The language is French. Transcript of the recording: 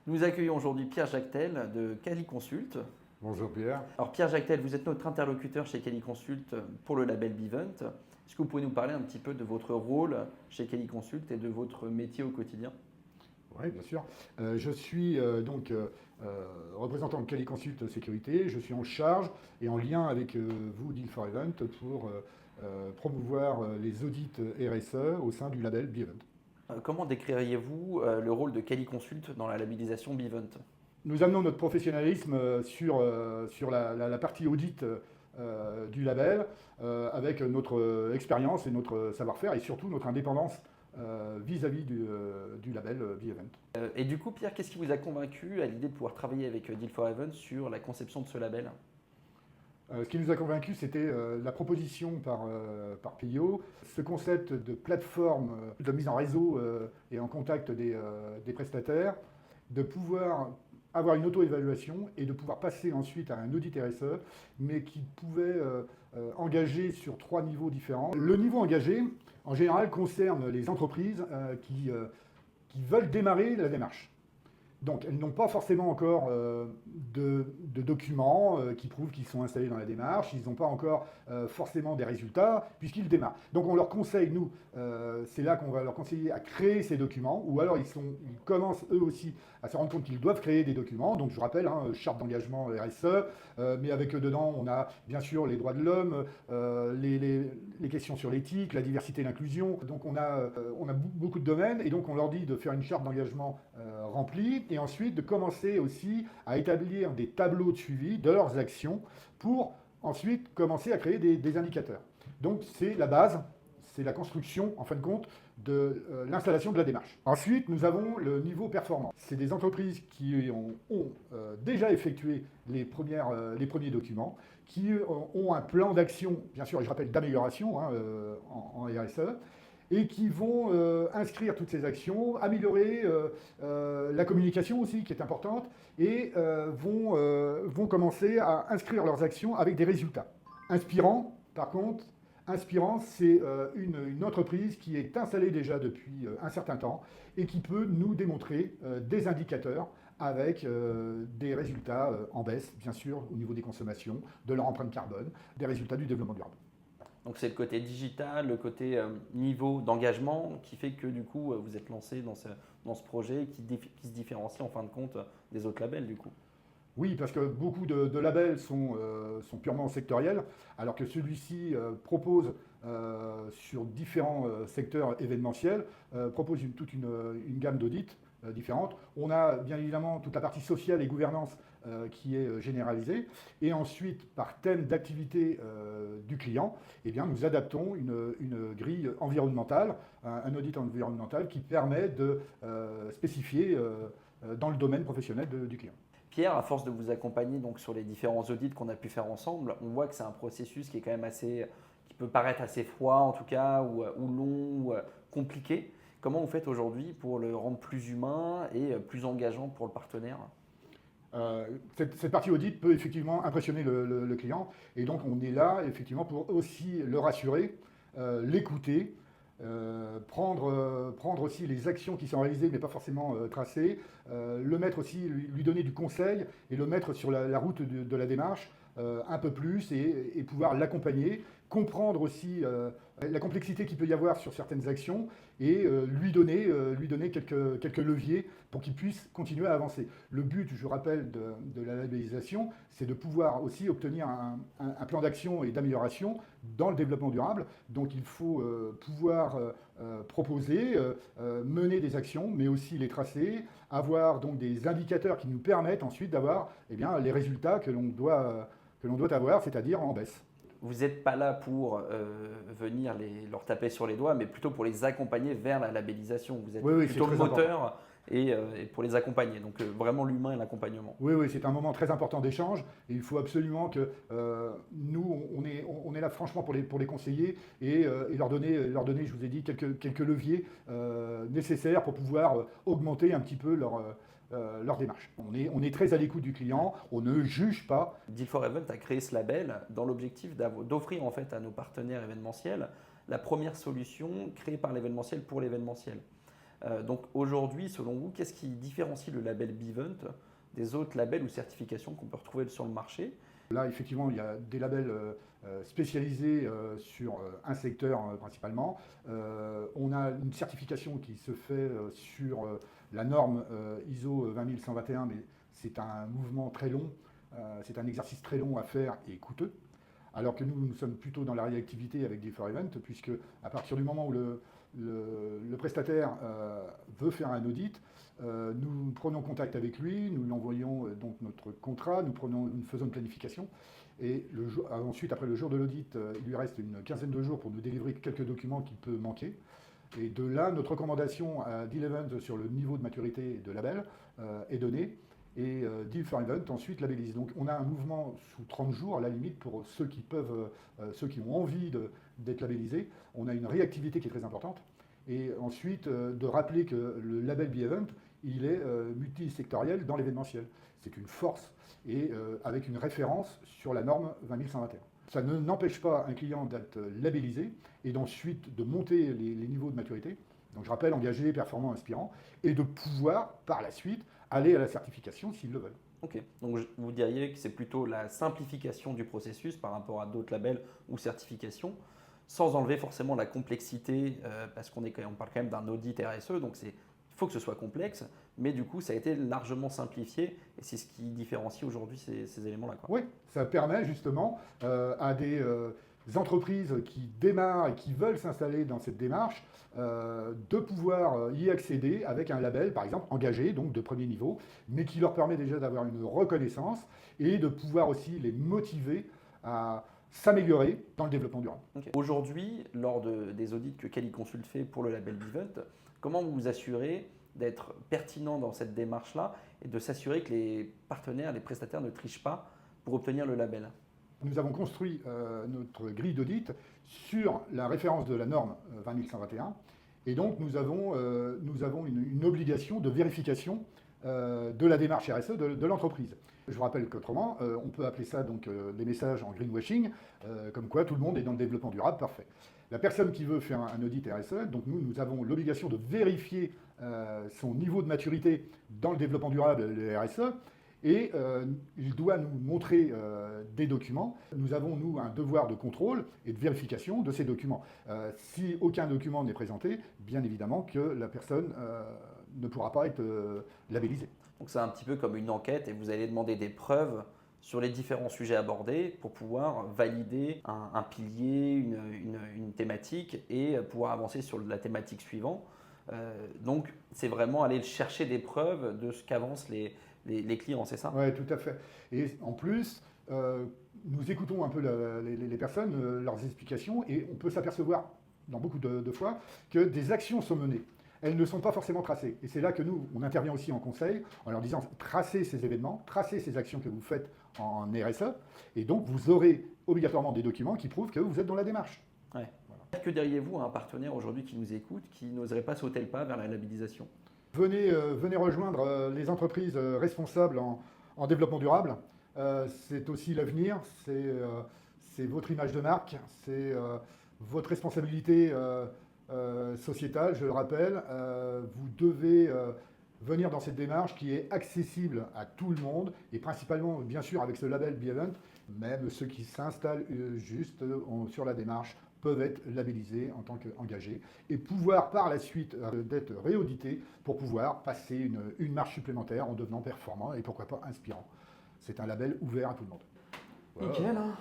Nous accueillons aujourd'hui Pierre Jactel de Cali Consult. Bonjour Pierre. Alors Pierre Jactel, vous êtes notre interlocuteur chez Cali Consult pour le label Bivent. Est-ce que vous pouvez nous parler un petit peu de votre rôle chez Cali Consult et de votre métier au quotidien? Oui, bien sûr. Je suis représentant de Cali Consult Sécurité. Je suis en charge et en lien avec vous, Deal for Event, pour promouvoir les audits RSE au sein du label Bivent. Comment décririez-vous le rôle de Cali Consult dans la labellisation Bivent? Nous amenons notre professionnalisme sur la partie audit du label avec notre expérience et notre savoir-faire et surtout notre indépendance vis-à-vis du label Bivent. Et du coup, Pierre, qu'est-ce qui vous a convaincu à l'idée de pouvoir travailler avec Deal for Event sur la conception de ce label? Ce qui nous a convaincus, c'était la proposition par Pio, ce concept de plateforme de mise en réseau et en contact des prestataires, de pouvoir avoir une auto-évaluation et de pouvoir passer ensuite à un audit RSE, mais qui pouvait engager sur 3 niveaux différents. Le niveau engagé, en général, concerne les entreprises qui veulent démarrer la démarche. Donc, elles n'ont pas forcément encore de documents qui prouvent qu'ils sont installés dans la démarche. Ils n'ont pas encore forcément des résultats puisqu'ils démarrent. Donc, on leur conseille, nous, c'est là qu'on va leur conseiller à créer ces documents ou alors ils commencent eux aussi à se rendre compte qu'ils doivent créer des documents. Donc, je rappelle, charte d'engagement RSE, mais avec eux dedans, on a bien sûr les droits de l'homme, les questions sur l'éthique, la diversité et l'inclusion. Donc, on a beaucoup de domaines et donc on leur dit de faire une charte d'engagement remplie et ensuite de commencer aussi à établir des tableaux de suivi de leurs actions pour ensuite commencer à créer des indicateurs. Donc c'est la base, c'est la construction en fin de compte de l'installation de la démarche. Ensuite, nous avons le niveau performance. C'est des entreprises qui ont déjà effectué les premiers documents, qui ont un plan d'action, bien sûr, et je rappelle d'amélioration en RSE, et qui vont inscrire toutes ces actions, améliorer la communication aussi, qui est importante, et vont commencer à inscrire leurs actions avec des résultats. Inspirant, par contre, Inspirant, c'est une entreprise qui est installée déjà depuis un certain temps et qui peut nous démontrer des indicateurs avec des résultats en baisse, bien sûr, au niveau des consommations, de leur empreinte carbone, des résultats du développement durable. Donc c'est le côté digital, le côté niveau d'engagement qui fait que du coup vous êtes lancé dans ce projet qui se différencie en fin de compte des autres labels du coup. Oui, parce que beaucoup de labels sont purement sectoriels, alors que celui-ci propose sur différents secteurs événementiels, propose toute une gamme d'audits différentes. On a bien évidemment toute la partie sociale et gouvernance qui est généralisée. Et ensuite, par thème d'activité du client, eh bien, nous adaptons une grille environnementale, un audit environnemental qui permet de spécifier dans le domaine professionnel du client. Pierre, à force de vous accompagner donc sur les différents audits qu'on a pu faire ensemble, on voit que c'est un processus qui est quand même qui peut paraître assez froid en tout cas, ou long, ou compliqué. Comment vous faites aujourd'hui pour le rendre plus humain et plus engageant pour le partenaire? Cette partie audit peut effectivement impressionner le client et donc on est là effectivement pour aussi le rassurer, l'écouter, prendre aussi les actions qui sont réalisées mais pas forcément tracées, le mettre aussi, lui donner du conseil et le mettre sur la route de la démarche un peu plus et pouvoir l'accompagner, comprendre aussi la complexité qu'il peut y avoir sur certaines actions et lui donner quelques leviers pour qu'il puisse continuer à avancer. Le but, je rappelle, de la labellisation, c'est de pouvoir aussi obtenir un plan d'action et d'amélioration dans le développement durable. Donc il faut pouvoir proposer, mener des actions, mais aussi les tracer, avoir donc des indicateurs qui nous permettent ensuite d'avoir les résultats que l'on doit avoir, c'est-à-dire en baisse. Vous n'êtes pas là pour venir leur taper sur les doigts, mais plutôt pour les accompagner vers la labellisation. Vous êtes plutôt le moteur et pour les accompagner. Donc vraiment l'humain et l'accompagnement. Oui, c'est un moment très important d'échange. Et il faut absolument que nous, on est là franchement pour les conseiller et leur donner, je vous ai dit, quelques leviers nécessaires pour pouvoir augmenter un petit peu leur démarche. On est très à l'écoute du client, on ne juge pas. Deal for Event a créé ce label dans l'objectif d'offrir en fait à nos partenaires événementiels la première solution créée par l'événementiel pour l'événementiel. Donc aujourd'hui, selon vous, qu'est-ce qui différencie le label Bivent des autres labels ou certifications qu'on peut retrouver sur le marché? Là, effectivement, il y a des labels spécialisés sur un secteur principalement. On a une certification qui se fait sur la norme ISO 20121, mais c'est un mouvement très long, c'est un exercice très long à faire et coûteux. Alors que nous sommes plutôt dans la réactivité avec Differ-Event, puisque à partir du moment où le prestataire veut faire un audit, nous prenons contact avec lui, nous lui envoyons donc notre contrat, nous faisons une planification. Et ensuite, après le jour de l'audit, il lui reste une quinzaine de jours pour nous délivrer quelques documents qui peuvent manquer. Et de là, notre recommandation à Deal-Event sur le niveau de maturité de label est donnée. Et Differ-Event ensuite labellise. Donc on a un mouvement sous 30 jours à la limite pour ceux qui ont envie d'être labellisés. On a une réactivité qui est très importante. Et ensuite de rappeler que le label Bivent, il est multisectoriel dans l'événementiel. C'est une force et avec une référence sur la norme 20121. Ça n'empêche pas un client d'être labellisé et d'ensuite de monter les niveaux de maturité. Donc je rappelle, engagé, performant, inspirant, et de pouvoir par la suite aller à la certification s'ils le veulent. Ok, donc vous diriez que c'est plutôt la simplification du processus par rapport à d'autres labels ou certifications, sans enlever forcément la complexité, parce on parle quand même d'un audit RSE, donc il faut que ce soit complexe, mais du coup ça a été largement simplifié et c'est ce qui différencie aujourd'hui ces éléments-là. Oui, ça permet justement à des entreprises qui démarrent et qui veulent s'installer dans cette démarche de pouvoir y accéder avec un label, par exemple, engagé, donc de premier niveau, mais qui leur permet déjà d'avoir une reconnaissance et de pouvoir aussi les motiver à s'améliorer dans le développement durable. Okay. Aujourd'hui, lors des audits que Qualiconsult fait pour le label Bivent, comment vous vous assurez d'être pertinent dans cette démarche-là et de s'assurer que les partenaires, les prestataires ne trichent pas pour obtenir le label? Nous avons construit notre grille d'audit sur la référence de la norme 20121 et donc nous avons une obligation de vérification de la démarche RSE de l'entreprise. Je vous rappelle qu'autrement, on peut appeler ça donc des messages en greenwashing, comme quoi tout le monde est dans le développement durable, parfait. La personne qui veut faire un audit RSE, donc nous avons l'obligation de vérifier son niveau de maturité dans le développement durable, le RSE, et il doit nous montrer des documents. Nous avons, nous, un devoir de contrôle et de vérification de ces documents. Si aucun document n'est présenté, bien évidemment que la personne ne pourra pas être labellisée. Donc c'est un petit peu comme une enquête et vous allez demander des preuves sur les différents sujets abordés pour pouvoir valider un pilier, une thématique et pouvoir avancer sur la thématique suivante. Donc c'est vraiment aller chercher des preuves de ce qu'avancent les clients, c'est ça? Oui, tout à fait. Et en plus, nous écoutons un peu les personnes, leurs explications, et on peut s'apercevoir, dans beaucoup de fois, que des actions sont menées. Elles ne sont pas forcément tracées. Et c'est là que nous, on intervient aussi en conseil, en leur disant, tracez ces événements, tracez ces actions que vous faites en RSE, et donc vous aurez obligatoirement des documents qui prouvent que vous êtes dans la démarche. Ouais. Voilà. Que diriez-vous à un partenaire aujourd'hui qui nous écoute, qui n'oserait pas sauter le pas vers la labellisation? Venez rejoindre les entreprises responsables en développement durable. C'est aussi l'avenir, c'est votre image de marque, c'est votre responsabilité sociétale, je le rappelle. Vous devez venir dans cette démarche qui est accessible à tout le monde et principalement, bien sûr, avec ce label Bivent, même ceux qui s'installent juste sur la démarche peuvent être labellisés en tant qu'engagés et pouvoir par la suite d'être réaudités pour pouvoir passer une marche supplémentaire en devenant performant et pourquoi pas inspirant. C'est un label ouvert à tout le monde. Nickel, hein.